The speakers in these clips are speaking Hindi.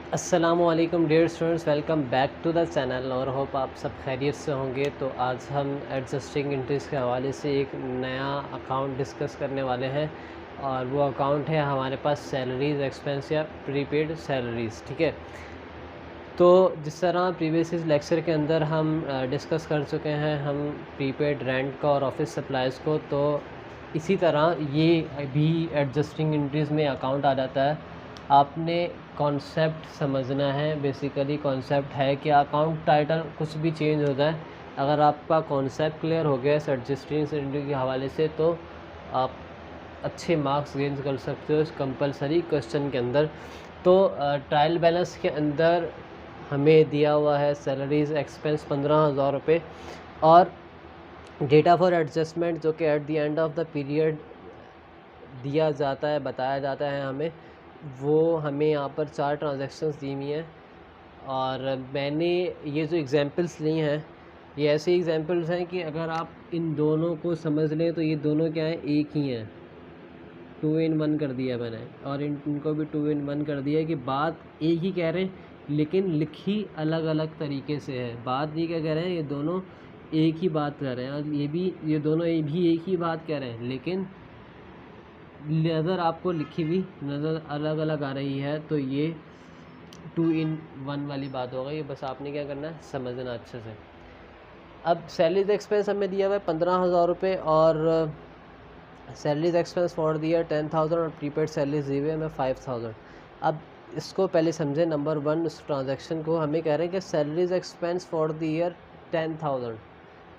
अस्सलामुअलैकुम dear students, welcome back to the channel और होप आप सब खैरियत से होंगे। तो आज हम एडजस्टिंग इंट्रीज के हवाले से एक नया अकाउंट डिस्कस करने वाले हैं और वो अकाउंट है हमारे पास सैलरीज एक्सपेंस या प्रीपेड सैलरीज़। ठीक है, तो जिस तरह प्रीवियस लेक्चर के अंदर हम डिस्कस कर चुके हैं हम प्रीपेड रेंट का और ऑफिस सप्लाईज़ को, तो इसी तरह ये भी एडजस्टिंग इंट्रीज में अकाउंट आ जाता है। आपने कॉन्सेप्ट समझना है। बेसिकली कॉन्सेप्ट है कि अकाउंट टाइटल कुछ भी चेंज हो जाए, अगर आपका कॉन्सेप्ट क्लियर हो गया इस एडजस्टिंग इंट्री के हवाले से तो आप अच्छे मार्क्स गेन कर सकते हो इस कंपलसरी क्वेश्चन के अंदर। तो ट्रायल बैलेंस के अंदर हमें दिया हुआ है सैलरीज एक्सपेंस 15,000 रुपये और डेटा फॉर एडजस्टमेंट जो कि at the end of the period दिया जाता है, बताया जाता है हमें। वो हमें यहाँ पर 4 ट्रांजैक्शंस दी हुई हैं और मैंने ये जो एग्जांपल्स ली हैं ये ऐसे एग्जांपल्स हैं कि अगर आप इन दोनों को समझ लें तो ये दोनों क्या हैं, एक ही हैं। 2 in 1 कर दिया मैंने और इनको भी 2 in 1 कर दिया है कि बात एक ही कह रहे हैं लेकिन लिखी अलग अलग तरीके से है। बात ये क्या कह रहे हैं, ये दोनों एक ही बात कर रहे हैं और ये दोनों भी एक ही बात कह रहे हैं, लेकिन नज़र आपको लिखी हुई नज़र अलग अलग आ रही है। तो ये 2 in 1 वाली बात होगा। ये बस आपने क्या करना है, समझना अच्छे से। अब सैलरीज एक्सपेंस हमें दिया हुआ है 15,000 रुपये और salaries expense for the year 10,000 और प्रीपेड सैलरीज दी हुई है हमें 5,000। अब इसको पहले समझे। नंबर 1 उस ट्रांजैक्शन को हमें कह रहे हैं कि salaries expense for the year 10,000,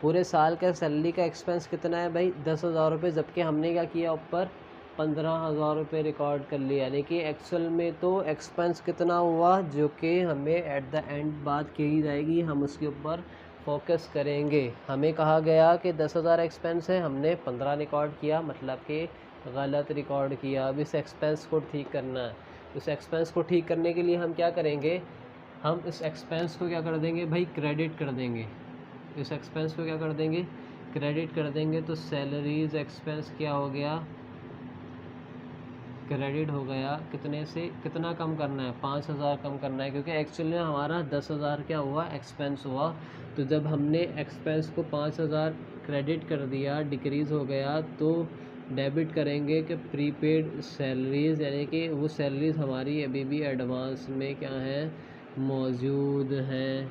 पूरे साल का सैलरी का एक्सपेंस कितना है भाई, 10,000 रुपये, जबकि हमने क्या किया ऊपर 15,000 रुपये रिकॉर्ड कर लिया। यानी कि एक्चुअल में तो एक्सपेंस कितना हुआ जो कि हमें एट द एंड बात कही जाएगी, हम उसके ऊपर फोकस करेंगे। हमें कहा गया कि 10,000 एक्सपेंस है, हमने 15 रिकॉर्ड किया, मतलब कि गलत रिकॉर्ड किया। अब इस एक्सपेंस को ठीक करना है। उस एक्सपेंस को ठीक करने के लिए हम क्या करेंगे, हम इस एक्सपेंस को क्या कर देंगे भाई, क्रेडिट कर देंगे। इस एक्सपेंस को क्या कर देंगे, क्रेडिट कर देंगे। तो सैलरीज एक्सपेंस क्या हो गया, क्रेडिट हो गया। कितने से कितना कम करना है, 5,000 कम करना है, क्योंकि एक्चुअली में हमारा 10,000 क्या हुआ, एक्सपेंस हुआ। तो जब हमने एक्सपेंस को 5,000 क्रेडिट कर दिया, डिक्रीज़ हो गया, तो डेबिट करेंगे कि प्रीपेड सैलरीज़, यानी कि वो सैलरीज़ हमारी अभी भी एडवांस में क्या है, मौजूद हैं।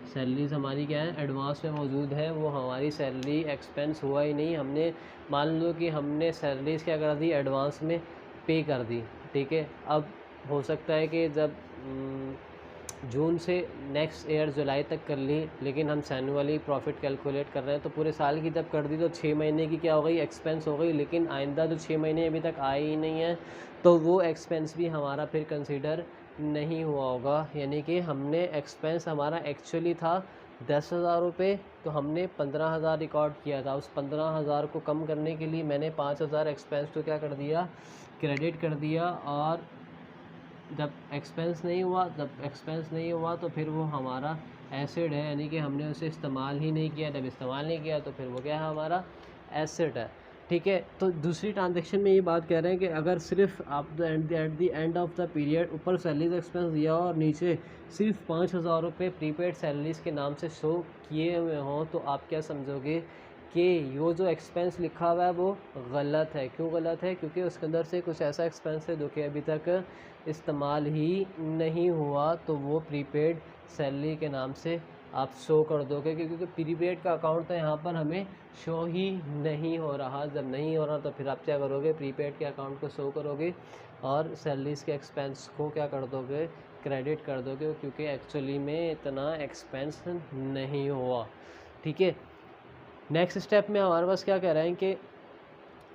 सैलरीज हमारी क्या है, एडवांस में मौजूद है। वो हमारी सैलरी एक्सपेंस हुआ ही नहीं। हमने मान लो कि हमने सैलरीज क्या कर दी, एडवांस में पे कर दी। ठीक है, अब हो सकता है कि जब जून से नेक्स्ट ईयर जुलाई तक कर ली, लेकिन हम सैनुअली प्रॉफिट कैलकुलेट कर रहे हैं, तो पूरे साल की जब कर दी तो 6 महीने की क्या हो गई, एक्सपेंस हो गई। लेकिन आइंदा जो 6 महीने अभी तक आए ही नहीं है, तो वो एक्सपेंस भी हमारा फिर कंसिडर नहीं हुआ होगा। यानी कि हमने एक्सपेंस हमारा एक्चुअली था 10,000 रुपये, तो हमने 15,000 रिकॉर्ड किया था। उस 15,000 को कम करने के लिए मैंने 5,000 एक्सपेंस को क्या कर दिया, क्रेडिट कर दिया। और जब एक्सपेंस नहीं हुआ तो फिर वो हमारा एसेट है, यानी कि हमने उसे इस्तेमाल ही नहीं किया। जब इस्तेमाल नहीं किया तो फिर वो क्या है, हमारा एसेट है। ठीक है, तो दूसरी ट्रांजैक्शन में ये बात कह रहे हैं कि अगर सिर्फ आप at the end of the period ऊपर सैलरीज एक्सपेंस दिया हो और नीचे सिर्फ 5,000 रुपये प्रीपेड सैलरीज के नाम से शो किए हुए हों, तो आप क्या समझोगे कि वो जो एक्सपेंस लिखा हुआ है वो गलत है। क्यों गलत है, क्योंकि उसके अंदर से कुछ ऐसा एक्सपेंस है जो कि अभी तक इस्तेमाल ही नहीं हुआ, तो वो प्रीपेड सैलरी के नाम से आप शो कर दोगे। क्योंकि प्रीपेड का अकाउंट तो यहाँ पर हमें शो ही नहीं हो रहा। जब नहीं हो रहा तो फिर आप क्या करोगे, प्रीपेड के अकाउंट को शो करोगे और सैलरीज के एक्सपेंस को क्या कर दोगे, क्रेडिट कर दोगे, क्योंकि एक्चुअली में इतना एक्सपेंस नहीं हुआ। ठीक है, नेक्स्ट स्टेप में हमारे पास क्या कह रहे हैं कि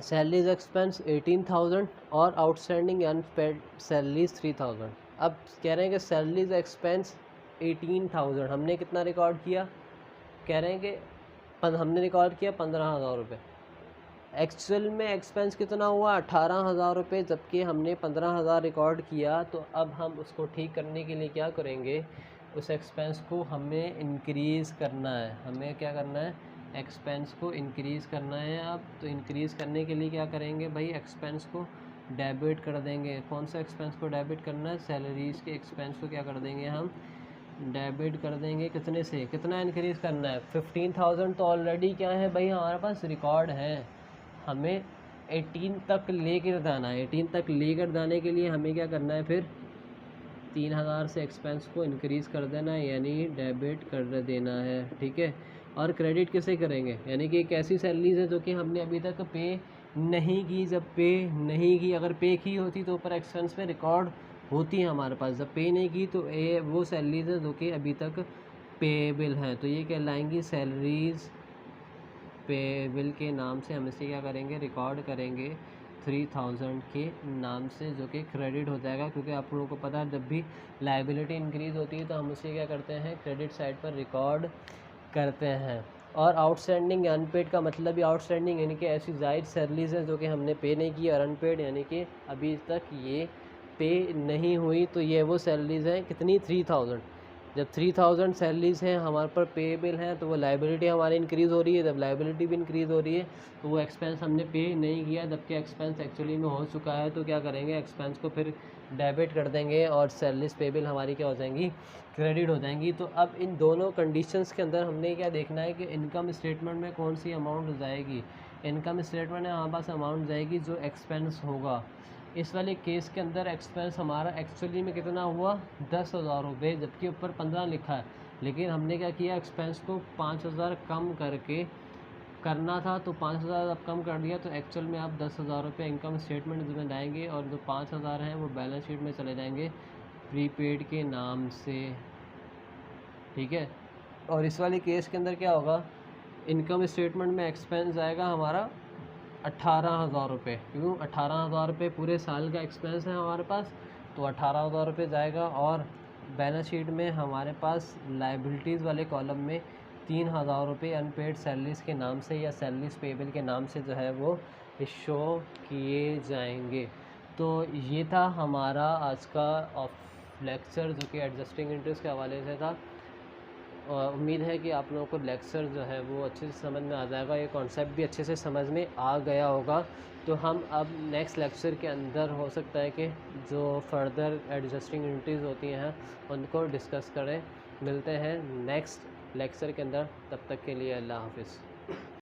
सैलरीज एक्सपेंस 18,000 और आउटस्टैंडिंग अनपेड सैलरीज 3,000। अब कह रहे हैं कि सैलरीज एक्सपेंस 18,000 हमने कितना रिकॉर्ड किया, कह रहे हैं कि हमने रिकॉर्ड किया 15,000 रुपये। एक्चुअल में एक्सपेंस कितना हुआ, 18,000 रुपये, जबकि हमने 15,000 रिकॉर्ड किया। तो अब हम उसको ठीक करने के लिए क्या करेंगे, उस एक्सपेंस को हमें इंक्रीज़ करना है। हमें क्या करना है, एक्सपेंस को इंक्रीज़ करना है। अब तो इंक्रीज़ करने के लिए क्या करेंगे भाई, एक्सपेंस को डेबिट कर देंगे। कौन सा एक्सपेंस को डेबिट करना है? सैलरीज़ के एक्सपेंस को क्या कर देंगे हम? डेबिट कर देंगे। कितने से कितना इंक्रीज़ करना है? 15,000 तो ऑलरेडी क्या है भाई हमारे पास रिकॉर्ड है, हमें 18 तक लेकर जाना है। 18 तक लेकर जाने के लिए हमें क्या करना है? फिर 3,000 से एक्सपेंस को इंक्रीज़ कर देना है, यानी डेबिट कर देना है। ठीक है, और क्रेडिट किसे करेंगे? यानी कि एक ऐसी सैलरीज है जो कि हमने अभी तक पे नहीं की। जब पे नहीं की, अगर पे की होती तो ऊपर एक्सपेंस में रिकॉर्ड होती है हमारे पास। जब पे नहीं की तो वो सैलरीज है जो कि अभी तक पेएबल हैं, तो ये कहलाएंगी सैलरीज पेएबल के नाम से। हम इसे क्या करेंगे? रिकॉर्ड करेंगे 3,000 के नाम से, जो कि क्रेडिट हो जाएगा। क्योंकि आप लोगों को पता है जब भी लाइबिलिटी इंक्रीज़ होती है तो हम उसे क्या करते हैं? क्रेडिट साइड पर रिकॉर्ड करते हैं। और आउटस्टैंडिंग अनपेड का मतलब ही आउटस्टैंडिंग यानी कि ऐसी जायद सैलरीज हैं जो कि हमने पे नहीं की, और अनपेड यानी कि अभी तक ये पे नहीं हुई। तो ये वो सैलरीज हैं कितनी? 3,000। जब 3,000 सैलरीज हैं हमारे पर पेएबल हैं तो वो लाइबिलिटी हमारी इंक्रीज़ हो रही है। जब लाइबिलिटी भी इंक्रीज़ हो रही है तो वो एक्सपेंस हमने पे नहीं किया, जबकि एक्सपेंस एक्चुअली में हो चुका है। तो क्या करेंगे? एक्सपेंस को फिर डेबिट कर देंगे और सैलरीज पेएबल हमारी क्या हो जाएंगी? क्रेडिट हो जाएंगी। तो अब इन दोनों कंडीशंस के अंदर हमने क्या देखना है कि इनकम स्टेटमेंट में कौन सी अमाउंट जाएगी। इनकम स्टेटमेंट में हमारे पास अमाउंट जाएगी जो एक्सपेंस होगा। इस वाले केस के अंदर एक्सपेंस हमारा एक्चुअली में कितना हुआ? 10,000 रुपये, जबकि ऊपर 15 लिखा है। लेकिन हमने क्या किया? एक्सपेंस को 5,000 कम करके करना था, तो 5,000 अब कम कर दिया। तो एक्चुअल में आप 10,000 रुपये इनकम स्टेटमेंट में जाएंगे और जो 5,000 हैं वो बैलेंस शीट में चले जाएंगे प्रीपेड के नाम से। ठीक है, और इस वाले केस के अंदर क्या होगा? इनकम स्टेटमेंट में एक्सपेंस आएगा हमारा 18,000 रुपये। क्यों? 18,000 रुपये पूरे साल का एक्सपेंस है हमारे पास, तो 18,000 रुपये जाएगा। और बैलेंस शीट में हमारे पास लाइबिलिटीज़ वाले कॉलम में 3,000 रुपये अनपेड सैलरीज़ के नाम से या सैलरीज पेएबल के नाम से जो है वो शो किए जाएंगे। तो ये था हमारा आज का लेक्चर जो कि एडजस्टिंग इंटरेस्ट के हवाले से था। उम्मीद है कि आप लोगों को लेक्चर जो है वो अच्छे से समझ में आ जाएगा, ये कॉन्सेप्ट भी अच्छे से समझ में आ गया होगा। तो हम अब नेक्स्ट लेक्चर के अंदर हो सकता है कि जो फर्दर एडजस्टिंग यूनिटीज़ होती हैं उनको डिस्कस करें। मिलते हैं नेक्स्ट लेक्चर के अंदर, तब तक के लिए अल्लाह हाफिज़।